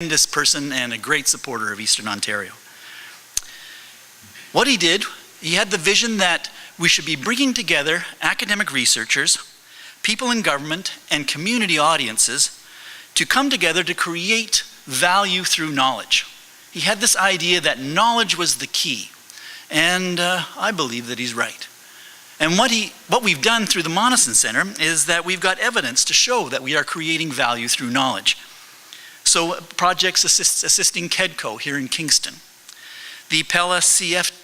This person and a great supporter of Eastern Ontario. What he did, he had the vision that we should be bringing together academic researchers, people in government, and community audiences to come together to create value through knowledge. He had this idea that knowledge was the key, and I believe that he's right. And what we've done through the Monison Centre is that we've got evidence to show that we are creating value through knowledge. So projects assisting KEDCO here in Kingston, the Pella CFDC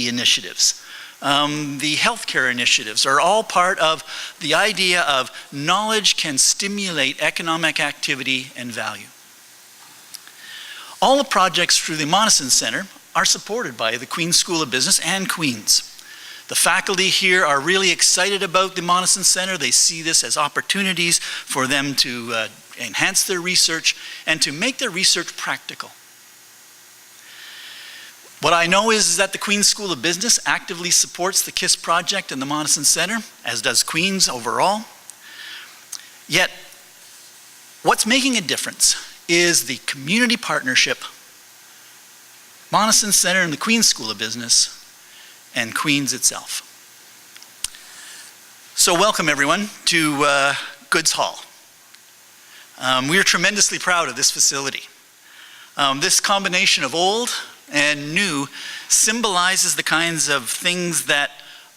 initiatives, the healthcare initiatives are all part of the idea of knowledge can stimulate economic activity and value. All the projects through the Monison Centre are supported by the Queen's School of Business and Queen's. The faculty here are really excited about the Monison Centre. They see this as opportunities for them to enhance their research and to make their research practical. What I know is that the Queen's School of Business actively supports the KIS project and the Monison Centre, as does Queen's overall. Yet, what's making a difference is the community partnership, Monison Centre and the Queen's School of Business, and Queen's itself. So welcome everyone to Goods Hall. We are tremendously proud of this facility. This combination of old and new symbolizes the kinds of things that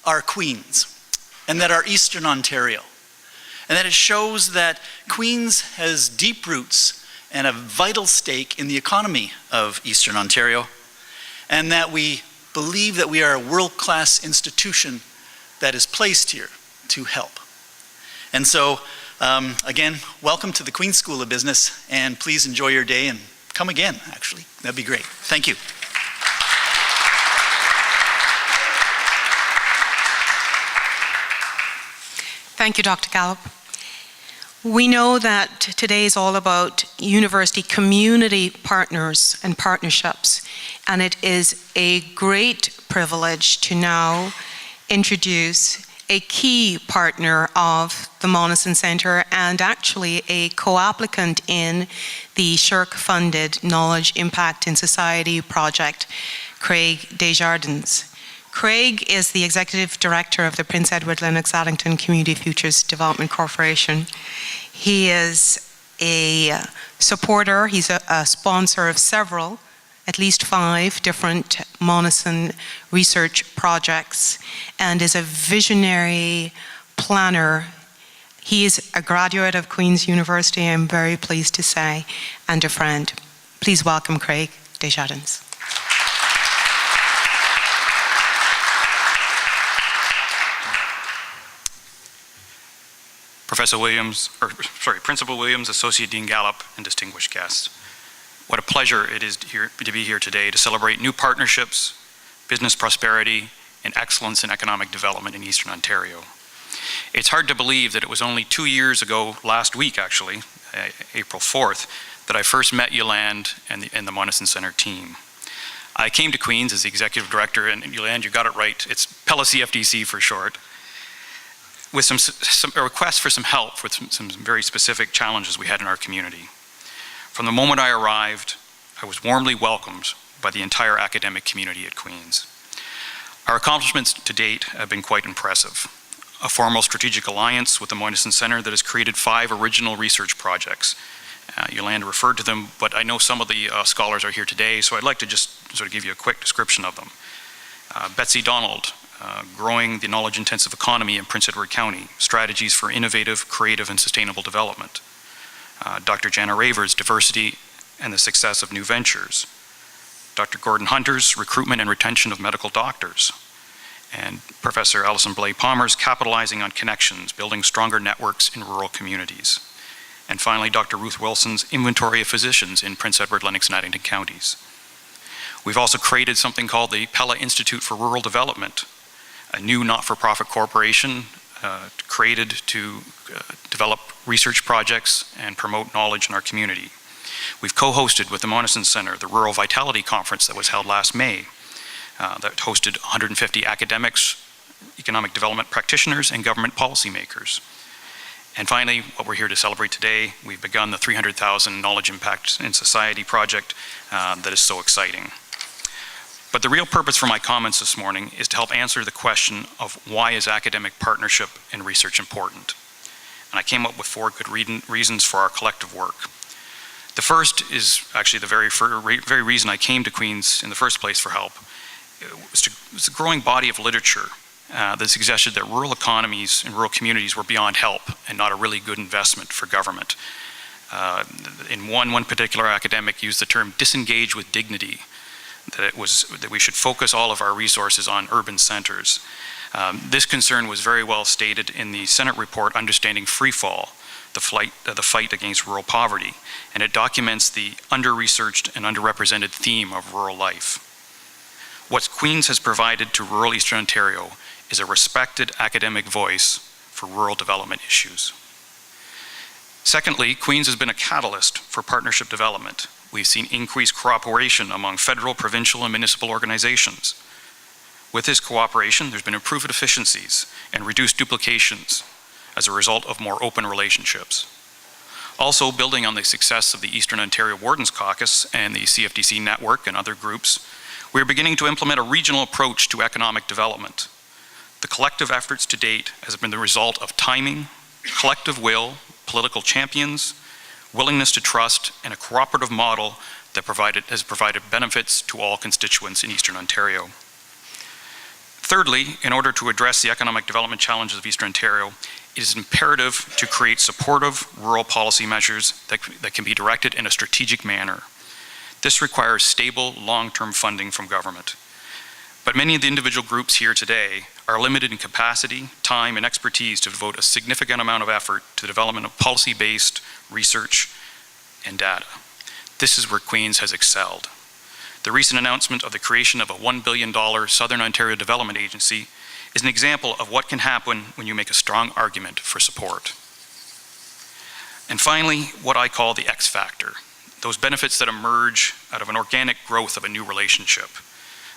are Queen's and that are Eastern Ontario. And that it shows that Queen's has deep roots and a vital stake in the economy of Eastern Ontario, and that we believe that we are a world-class institution that is placed here to help. And so, again, welcome to the Queen's School of Business, and please enjoy your day and come again, actually. That'd be great. Thank you. Thank you, Dr. Gallup. We know that today is all about university community partners and partnerships, and it is a great privilege to now introduce a key partner of the Monison Centre and actually a co-applicant in the SSHRC-funded Knowledge Impact in Society project, Craig Desjardins. Craig is the Executive Director of the Prince Edward Lennox Addington Community Futures Development Corporation. He is a supporter, he's a sponsor of several, at least 5 different Monison research projects, and is a visionary planner. He is a graduate of Queen's University, I'm very pleased to say, and a friend. Please welcome Craig Desjardins. Principal Williams, Associate Dean Gallup, and distinguished guests. What a pleasure it is to be here today to celebrate new partnerships, business prosperity, and excellence in economic development in Eastern Ontario. It's hard to believe that it was only 2 years ago, last week actually, April 4th, that I first met Yolande and the Monison Centre team. I came to Queen's as the Executive Director, and Yolande, you got it right, it's Pella CFDC for short, with some requests for some help with some very specific challenges we had in our community. From the moment I arrived, I was warmly welcomed by the entire academic community at Queen's. Our accomplishments to date have been quite impressive. A formal strategic alliance with the Monison Centre that has created 5 original research projects. Yolande referred to them, but I know some of the scholars are here today, so I'd like to just sort of give you a quick description of them. Betsy Donald, growing the knowledge-intensive economy in Prince Edward County, strategies for innovative, creative, and sustainable development. Dr. Jana Ravers, diversity and the success of new ventures. Dr. Gordon Hunter's recruitment and retention of medical doctors. And Professor Alison Blais-Palmer's capitalizing on connections, building stronger networks in rural communities. And finally, Dr. Ruth Wilson's inventory of physicians in Prince Edward, Lennox, and Addington counties. We've also created something called the Pella Institute for Rural Development, a new not-for-profit corporation created to develop research projects and promote knowledge in our community. We've co-hosted with the Monison Centre the Rural Vitality Conference that was held last May that hosted 150 academics, economic development practitioners, and government policymakers. And finally, what we're here to celebrate today, we've begun the 300,000 Knowledge Impact in Society project that is so exciting. But the real purpose for my comments this morning is to help answer the question of why is academic partnership and research important? And I came up with 4 good reasons for our collective work. The first is actually the very reason I came to Queen's in the first place for help. It was a growing body of literature that suggested that rural economies and rural communities were beyond help and not a really good investment for government. In one particular academic used the term disengage with dignity, that we should focus all of our resources on urban centers. This concern was very well stated in the Senate report Understanding Freefall, the fight against rural poverty, and it documents the under-researched and underrepresented theme of rural life. What Queen's has provided to rural Eastern Ontario is a respected academic voice for rural development issues. Secondly, Queen's has been a catalyst for partnership development. We've seen increased cooperation among federal, provincial, and municipal organizations. With this cooperation, there's been improved efficiencies and reduced duplications as a result of more open relationships. Also, building on the success of the Eastern Ontario Wardens Caucus and the CFDC network and other groups, we're beginning to implement a regional approach to economic development. The collective efforts to date has been the result of timing, collective will, political champions, willingness to trust, and a cooperative model that has provided benefits to all constituents in Eastern Ontario. Thirdly, in order to address the economic development challenges of Eastern Ontario, it is imperative to create supportive rural policy measures that can be directed in a strategic manner. This requires stable, long-term funding from government. But many of the individual groups here today are limited in capacity, time, and expertise to devote a significant amount of effort to the development of policy-based research and data. This is where Queen's has excelled. The recent announcement of the creation of a $1 billion Southern Ontario Development Agency is an example of what can happen when you make a strong argument for support. And finally, what I call the X factor, those benefits that emerge out of an organic growth of a new relationship.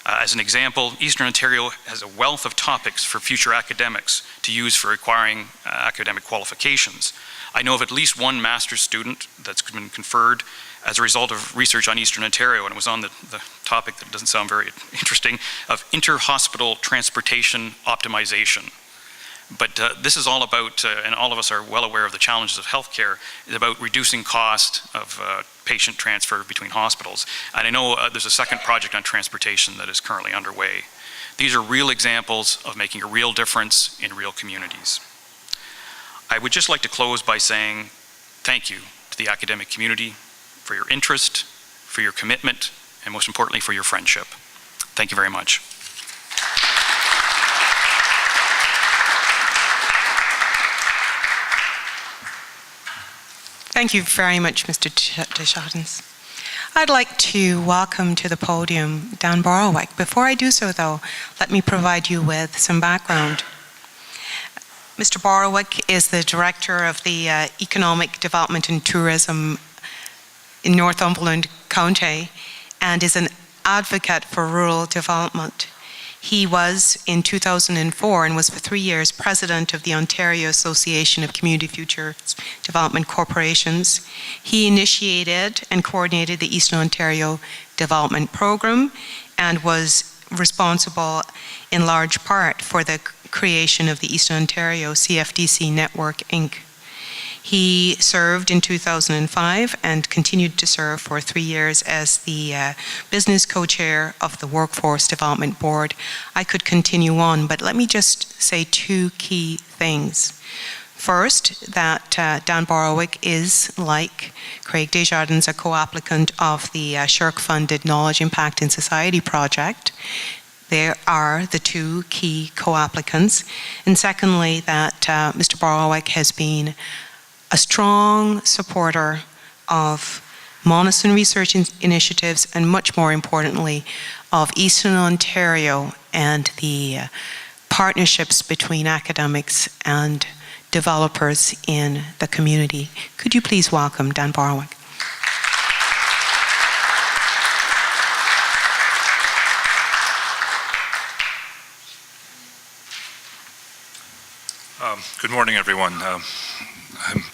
As an example, Eastern Ontario has a wealth of topics for future academics to use for acquiring academic qualifications. I know of at least one master's student that's been conferred as a result of research on Eastern Ontario, and it was on the topic that doesn't sound very interesting, of inter-hospital transportation optimization. But this is all about, and all of us are well aware of the challenges of healthcare, is about reducing cost of patient transfer between hospitals. And I know there's a second project on transportation that is currently underway. These are real examples of making a real difference in real communities. I would just like to close by saying thank you to the academic community for your interest, for your commitment, and most importantly, for your friendship. Thank you very much. Thank you very much, Mr. Desjardins. I'd like to welcome to the podium Dan Borowick. Before I do so, though, let me provide you with some background. Mr. Borowick is the Director of the Economic Development and Tourism in Northumberland County and is an advocate for rural development. He was, in 2004, and was for 3 years, President of the Ontario Association of Community Futures Development Corporations. He initiated and coordinated the Eastern Ontario Development Program and was responsible in large part for the creation of the Eastern Ontario CFDC Network, Inc. He served in 2005 and continued to serve for 3 years as the business co-chair of the Workforce Development Board. I could continue on, but let me just say 2 key things. First, that Dan Borowick is, like Craig Desjardins, a co-applicant of the SHRC-funded Knowledge Impact in Society project. They are the 2 key co-applicants. And secondly, that Mr. Borowick has been a strong supporter of Monison research initiatives and, much more importantly, of Eastern Ontario and the partnerships between academics and developers in the community. Could you please welcome Dan Borowick? Good morning, everyone. I'm